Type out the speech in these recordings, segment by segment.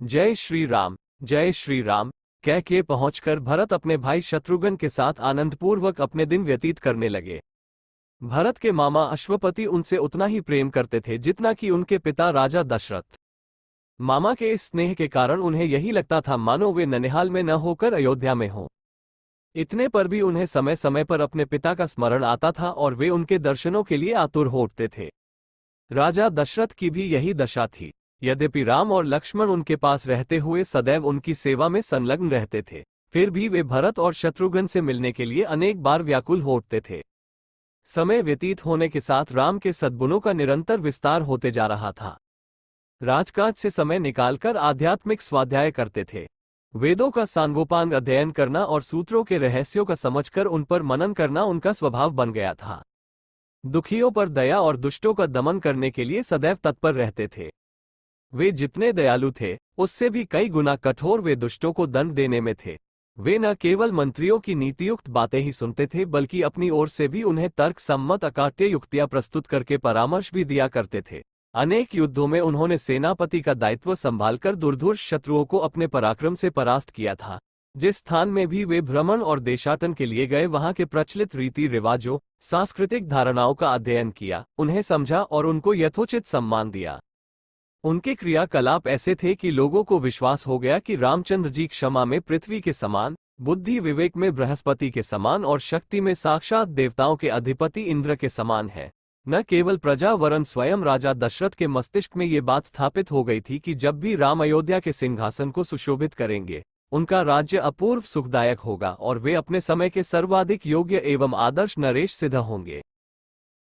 जय श्री राम कह के पहुंचकर भरत अपने भाई शत्रुघ्न के साथ आनंदपूर्वक अपने दिन व्यतीत करने लगे। भरत के मामा अश्वपति उनसे उतना ही प्रेम करते थे जितना कि उनके पिता राजा दशरथ। मामा के इस स्नेह के कारण उन्हें यही लगता था मानो वे ननिहाल में न होकर अयोध्या में हों। इतने पर भी उन्हें समय समय पर अपने पिता का स्मरण आता था और वे उनके दर्शनों के लिए आतुर हो उठते थे। राजा दशरथ की भी यही दशा थी। यद्यपि राम और लक्ष्मण उनके पास रहते हुए सदैव उनकी सेवा में संलग्न रहते थे, फिर भी वे भरत और शत्रुघ्न से मिलने के लिए अनेक बार व्याकुल हो उठते थे। समय व्यतीत होने के साथ राम के सद्गुणों का निरंतर विस्तार होते जा रहा था। राजकाज से समय निकालकर आध्यात्मिक स्वाध्याय करते थे। वेदों का सांगोपांग अध्ययन करना और सूत्रों के रहस्यों का समझकर उन पर मनन करना उनका स्वभाव बन गया था। दुखियों पर दया और दुष्टों का दमन करने के लिए सदैव तत्पर रहते थे। वे जितने दयालु थे, उससे भी कई गुना कठोर वे दुष्टों को दंड देने में थे। वे न केवल मंत्रियों की नीतियुक्त बातें ही सुनते थे, बल्कि अपनी ओर से भी उन्हें तर्क सम्मत अकाट्य युक्तियां प्रस्तुत करके परामर्श भी दिया करते थे। अनेक युद्धों में उन्होंने सेनापति का दायित्व संभालकर दुर्धर्ष शत्रुओं को अपने पराक्रम से परास्त किया था। जिस स्थान में भी वे भ्रमण और देशाटन के लिए गए, वहां के प्रचलित रीति रिवाजों, सांस्कृतिक धारणाओं का अध्ययन किया, उन्हें समझा और उनको यथोचित सम्मान दिया। उनके क्रियाकलाप ऐसे थे कि लोगों को विश्वास हो गया कि रामचंद्र जी क्षमा में पृथ्वी के समान, बुद्धि विवेक में बृहस्पति के समान और शक्ति में साक्षात देवताओं के अधिपति इंद्र के समान है। न केवल प्रजा वरन स्वयं राजा दशरथ के मस्तिष्क में ये बात स्थापित हो गई थी कि जब भी राम अयोध्या के सिंहासन को सुशोभित करेंगे, उनका राज्य अपूर्व सुखदायक होगा और वे अपने समय के सर्वाधिक योग्य एवं आदर्श नरेश सिद्ध होंगे।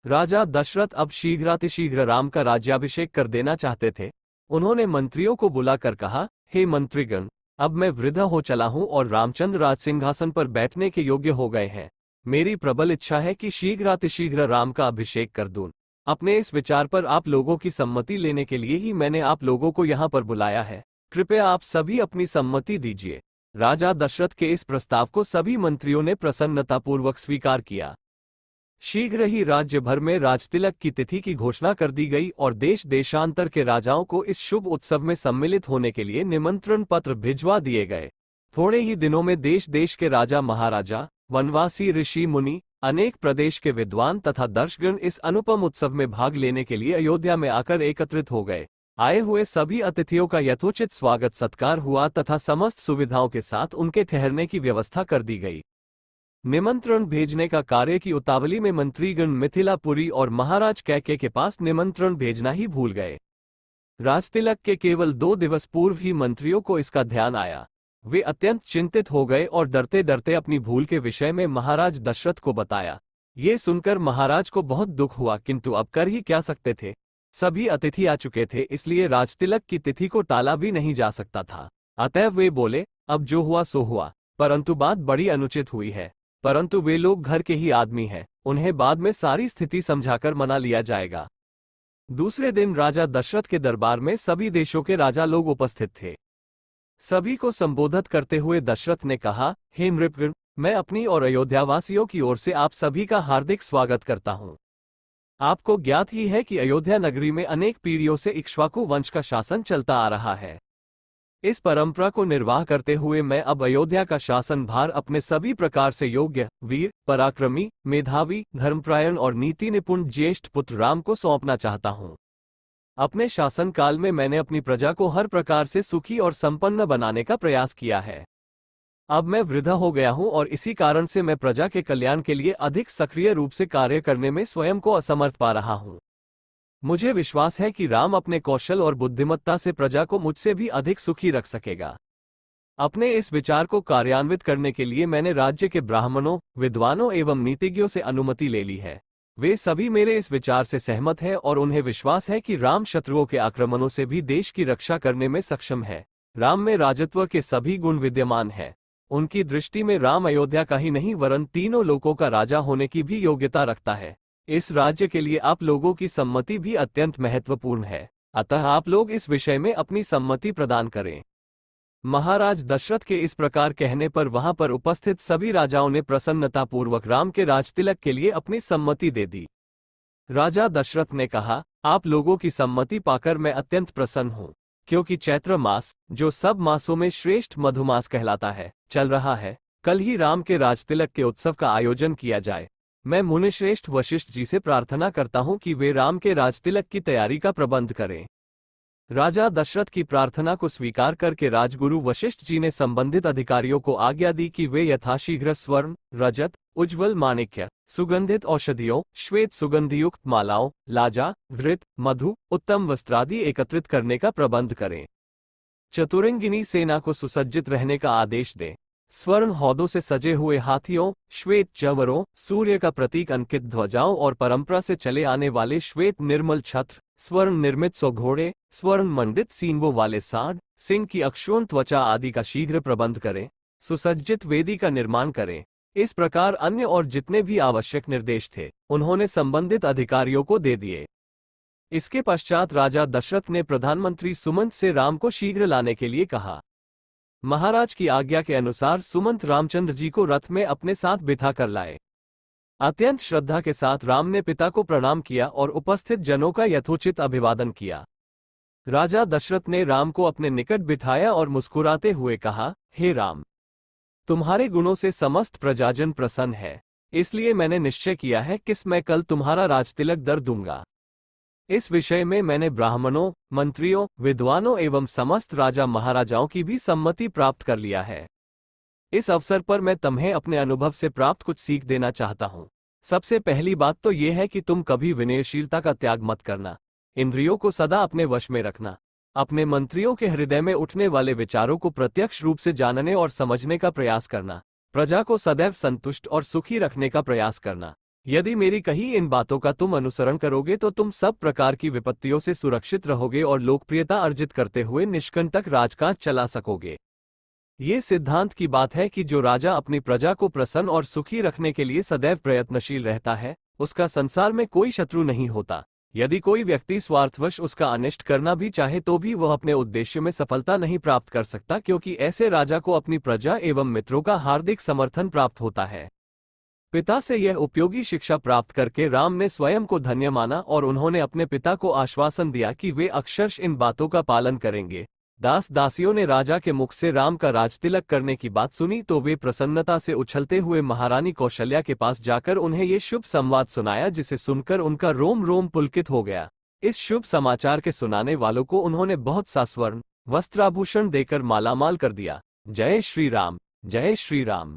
राजा दशरथ अब शीघ्रातिशीघ्र राम का राज्याभिषेक कर देना चाहते थे। उन्होंने मंत्रियों को बुलाकर कहा, हे मंत्रीगण, अब मैं वृद्ध हो चला हूं और रामचंद्र राज सिंहासन पर बैठने के योग्य हो गए हैं। मेरी प्रबल इच्छा है कि शीघ्रातिशीघ्र राम का अभिषेक कर दूं। अपने इस विचार पर आप लोगों की सम्मति लेने के लिए ही मैंने आप लोगों को यहाँ पर बुलाया है। कृपया आप सभी अपनी सम्मति दीजिए। राजा दशरथ के इस प्रस्ताव को सभी मंत्रियों ने प्रसन्नतापूर्वक स्वीकार किया। शीघ्र ही राज्य भर में राजतिलक की तिथि की घोषणा कर दी गई और देश देशांतर के राजाओं को इस शुभ उत्सव में सम्मिलित होने के लिए निमंत्रण पत्र भिजवा दिए गए। थोड़े ही दिनों में देश देश के राजा महाराजा, वनवासी ऋषि मुनि, अनेक प्रदेश के विद्वान तथा दर्शकगण इस अनुपम उत्सव में भाग लेने के लिए अयोध्या में आकर एकत्रित हो गए। आए हुए सभी अतिथियों का यथोचित स्वागत सत्कार हुआ तथा समस्त सुविधाओं के साथ उनके ठहरने की व्यवस्था कर दी गई। निमंत्रण भेजने का कार्य की उतावली में मंत्रीगण मिथिलापुरी और महाराज कैकेयी के पास निमंत्रण भेजना ही भूल गए। राजतिलक के केवल 2 दिवस पूर्व ही मंत्रियों को इसका ध्यान आया। वे अत्यंत चिंतित हो गए और डरते डरते अपनी भूल के विषय में महाराज दशरथ को बताया। ये सुनकर महाराज को बहुत दुख हुआ, किंतु अब कर ही क्या सकते थे। सभी अतिथि आ चुके थे, इसलिए राजतिलक की तिथि को टाला भी नहीं जा सकता था। अतः वे बोले, अब जो हुआ सो हुआ, परंतु बात बड़ी अनुचित हुई है। परंतु वे लोग घर के ही आदमी हैं, उन्हें बाद में सारी स्थिति समझाकर मना लिया जाएगा। दूसरे दिन राजा दशरथ के दरबार में सभी देशों के राजा लोग उपस्थित थे। सभी को संबोधित करते हुए दशरथ ने कहा, हे नृपगण, मैं अपनी और अयोध्यावासियों की ओर से आप सभी का हार्दिक स्वागत करता हूं। आपको ज्ञात ही है कि अयोध्या नगरी में अनेक पीढ़ियों से इक्ष्वाकु वंश का शासन चलता आ रहा है। इस परंपरा को निर्वाह करते हुए मैं अब अयोध्या का शासन भार अपने सभी प्रकार से योग्य, वीर, पराक्रमी, मेधावी, धर्मपरायण और नीति निपुण ज्येष्ठ पुत्र राम को सौंपना चाहता हूं। अपने शासन काल में मैंने अपनी प्रजा को हर प्रकार से सुखी और संपन्न बनाने का प्रयास किया है। अब मैं वृद्ध हो गया हूं और इसी कारण से मैं प्रजा के कल्याण के लिए अधिक सक्रिय रूप से कार्य करने में स्वयं को असमर्थ पा रहा हूं। मुझे विश्वास है कि राम अपने कौशल और बुद्धिमत्ता से प्रजा को मुझसे भी अधिक सुखी रख सकेगा। अपने इस विचार को कार्यान्वित करने के लिए मैंने राज्य के ब्राह्मणों, विद्वानों एवं नीतिज्ञों से अनुमति ले ली है। वे सभी मेरे इस विचार से सहमत हैं और उन्हें विश्वास है कि राम शत्रुओं के आक्रमणों से भी देश की रक्षा करने में सक्षम है। राम में राजत्व के सभी गुण विद्यमान हैं। उनकी दृष्टि में राम अयोध्या का ही नहीं वरन तीनों लोकों का राजा होने की भी योग्यता रखता है। इस राज्य के लिए आप लोगों की सम्मति भी अत्यंत महत्वपूर्ण है, अतः आप लोग इस विषय में अपनी सम्मति प्रदान करें। महाराज दशरथ के इस प्रकार कहने पर वहां पर उपस्थित सभी राजाओं ने प्रसन्नतापूर्वक राम के राजतिलक के लिए अपनी सम्मति दे दी। राजा दशरथ ने कहा, आप लोगों की सम्मति पाकर मैं अत्यंत प्रसन्न हूं। क्योंकि चैत्र मास, जो सब मासों में श्रेष्ठ मधुमास कहलाता है, चल रहा है। कल ही राम के राजतिलक के उत्सव का आयोजन किया जाए। मैं मुनिश्रेष्ठ वशिष्ठ जी से प्रार्थना करता हूं कि वे राम के राजतिलक की तैयारी का प्रबंध करें। राजा दशरथ की प्रार्थना को स्वीकार करके राजगुरु वशिष्ठ जी ने संबंधित अधिकारियों को आज्ञा दी कि वे यथाशीघ्र स्वर्ण, रजत, उज्ज्वल माणिक्य, सुगंधित औषधियों, श्वेत सुगंधियुक्त मालाओं, लाजा, घृत, मधु, उत्तम वस्त्रादि एकत्रित करने का प्रबंध करें। चतुरंगिनी सेना को सुसज्जित रहने का आदेश दें। स्वर्ण हौदों से सजे हुए हाथियों, श्वेत चंवरों, सूर्य का प्रतीक अंकित ध्वजाओं और परंपरा से चले आने वाले श्वेत निर्मल छत्र, स्वर्ण निर्मित 100 घोड़े, स्वर्ण मंडित सींगों वाले सांड, सिंह की अक्षुण त्वचा आदि का शीघ्र प्रबंध करें। सुसज्जित वेदी का निर्माण करें। इस प्रकार अन्य और जितने भी आवश्यक निर्देश थे, उन्होंने संबंधित अधिकारियों को दे दिए। इसके पश्चात राजा दशरथ ने प्रधानमंत्री सुमंत से राम को शीघ्र लाने के लिए कहा। महाराज की आज्ञा के अनुसार सुमंत रामचंद्र जी को रथ में अपने साथ बिठा कर लाए। अत्यंत श्रद्धा के साथ राम ने पिता को प्रणाम किया और उपस्थित जनों का यथोचित अभिवादन किया। राजा दशरथ ने राम को अपने निकट बिठाया और मुस्कुराते हुए कहा, हे राम, तुम्हारे गुणों से समस्त प्रजाजन प्रसन्न है, इसलिए मैंने निश्चय किया है कि मैं कल तुम्हारा राजतिलक दर दूंगा। इस विषय में मैंने ब्राह्मणों, मंत्रियों, विद्वानों एवं समस्त राजा महाराजाओं की भी सम्मति प्राप्त कर लिया है। इस अवसर पर मैं तुम्हें अपने अनुभव से प्राप्त कुछ सीख देना चाहता हूँ। सबसे पहली बात तो यह है कि तुम कभी विनयशीलता का त्याग मत करना। इंद्रियों को सदा अपने वश में रखना। अपने मंत्रियों के हृदय में उठने वाले विचारों को प्रत्यक्ष रूप से जानने और समझने का प्रयास करना। प्रजा को सदैव संतुष्ट और सुखी रखने का प्रयास करना। यदि मेरी कही इन बातों का तुम अनुसरण करोगे तो तुम सब प्रकार की विपत्तियों से सुरक्षित रहोगे और लोकप्रियता अर्जित करते हुए निष्कंटक राजकाज चला सकोगे। ये सिद्धांत की बात है कि जो राजा अपनी प्रजा को प्रसन्न और सुखी रखने के लिए सदैव प्रयत्नशील रहता है, उसका संसार में कोई शत्रु नहीं होता। यदि कोई व्यक्ति स्वार्थवश उसका अनिष्ट करना भी चाहे तो भी वह अपने उद्देश्य में सफलता नहीं प्राप्त कर सकता, क्योंकि ऐसे राजा को अपनी प्रजा एवं मित्रों का हार्दिक समर्थन प्राप्त होता है। पिता से यह उपयोगी शिक्षा प्राप्त करके राम ने स्वयं को धन्य माना और उन्होंने अपने पिता को आश्वासन दिया कि वे अक्षरश इन बातों का पालन करेंगे। दास दासियों ने राजा के मुख से राम का राजतिलक करने की बात सुनी तो वे प्रसन्नता से उछलते हुए महारानी कौशल्या के पास जाकर उन्हें ये शुभ संवाद सुनाया, जिसे सुनकर उनका रोम रोम पुलकित हो गया। इस शुभ समाचार के सुनाने वालों को उन्होंने बहुत सा स्वर्ण वस्त्राभूषण देकर मालामाल कर दिया। जय श्री राम, जय श्री राम।